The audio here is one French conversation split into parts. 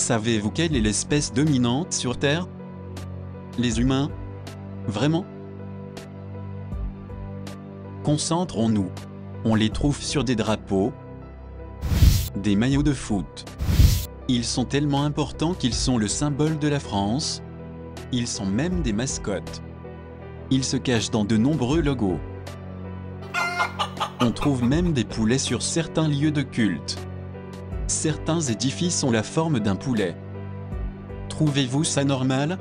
Savez-vous quelle est l'espèce dominante sur Terre? Les humains? Vraiment? Concentrons-nous. On les trouve sur des drapeaux, des maillots de foot. Ils sont tellement importants qu'ils sont le symbole de la France. Ils sont même des mascottes. Ils se cachent dans de nombreux logos. On trouve même des poulets sur certains lieux de culte. Certains édifices ont la forme d'un poulet. Trouvez-vous ça normal?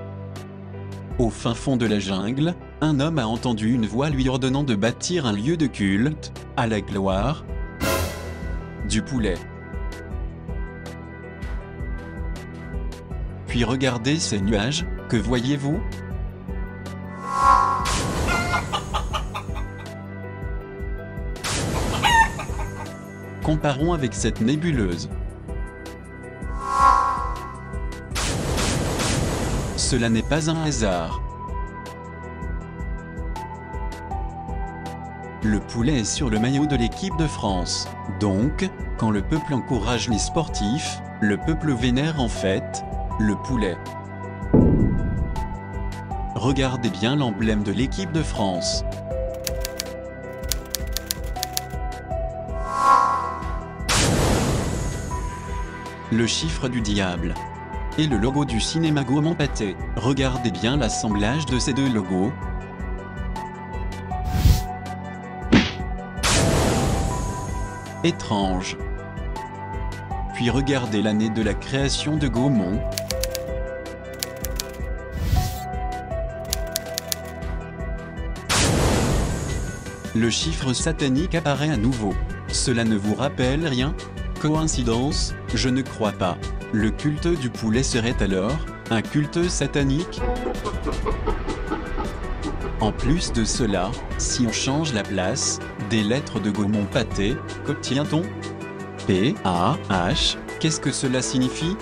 Au fin fond de la jungle, un homme a entendu une voix lui ordonnant de bâtir un lieu de culte, à la gloire du poulet. Puis regardez ces nuages, que voyez-vous? Comparons avec cette nébuleuse. Cela n'est pas un hasard. Le poulet est sur le maillot de l'équipe de France. Donc, quand le peuple encourage les sportifs, le peuple vénère en fait le poulet. Regardez bien l'emblème de l'équipe de France. Le chiffre du diable et le logo du cinéma Gaumont Pâté. Regardez bien l'assemblage de ces deux logos. Étrange. Puis regardez l'année de la création de Gaumont. Le chiffre satanique apparaît à nouveau. Cela ne vous rappelle rien? Coïncidence? Je ne crois pas. Le culte du poulet serait alors un culte satanique? En plus de cela, si on change la place des lettres de Gaumont Pâté, qu'obtient-on? P-A-H, qu'est-ce que cela signifie?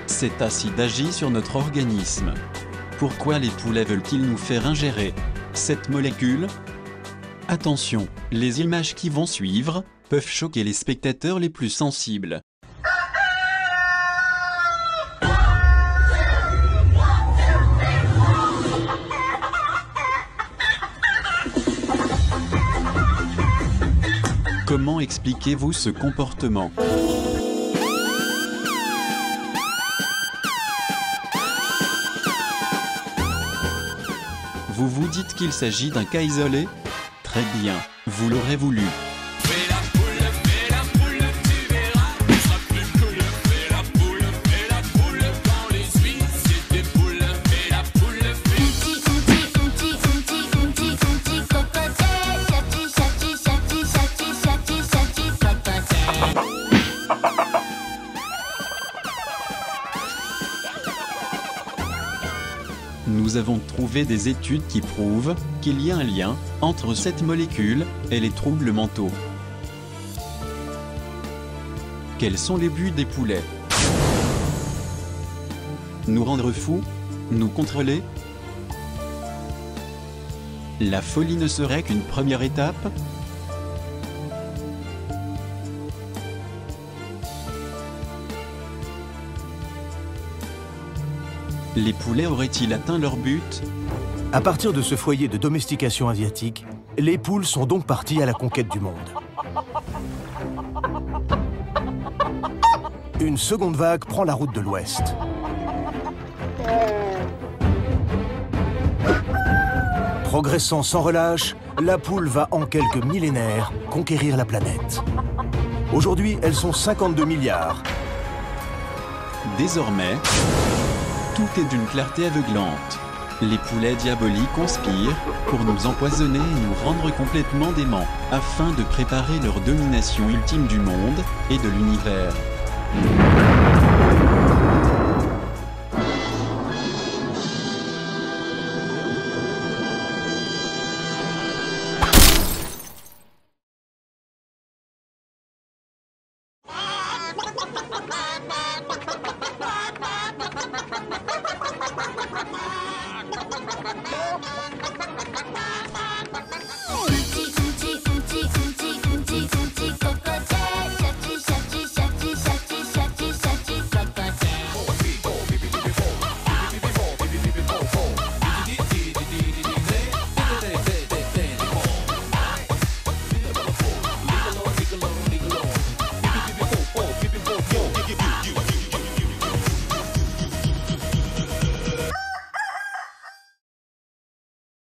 Cet acide agit sur notre organisme. Pourquoi les poulets veulent-ils nous faire ingérer cette molécule? Attention, les images qui vont suivre peuvent choquer les spectateurs les plus sensibles. Comment expliquez-vous ce comportement? Vous vous dites qu'il s'agit d'un cas isolé? Très bien, vous l'aurez voulu. Nous avons trouvé des études qui prouvent qu'il y a un lien entre cette molécule et les troubles mentaux. Quels sont les buts des poulets? Nous rendre fous? Nous contrôler? La folie ne serait qu'une première étape? Les poulets auraient-ils atteint leur but? À partir de ce foyer de domestication asiatique, les poules sont donc parties à la conquête du monde. Une seconde vague prend la route de l'Ouest. Progressant sans relâche, la poule va en quelques millénaires conquérir la planète. Aujourd'hui, elles sont 52 milliards. Désormais, tout est d'une clarté aveuglante. Les poulets diaboliques conspirent pour nous empoisonner et nous rendre complètement déments, afin de préparer leur domination ultime du monde et de l'univers.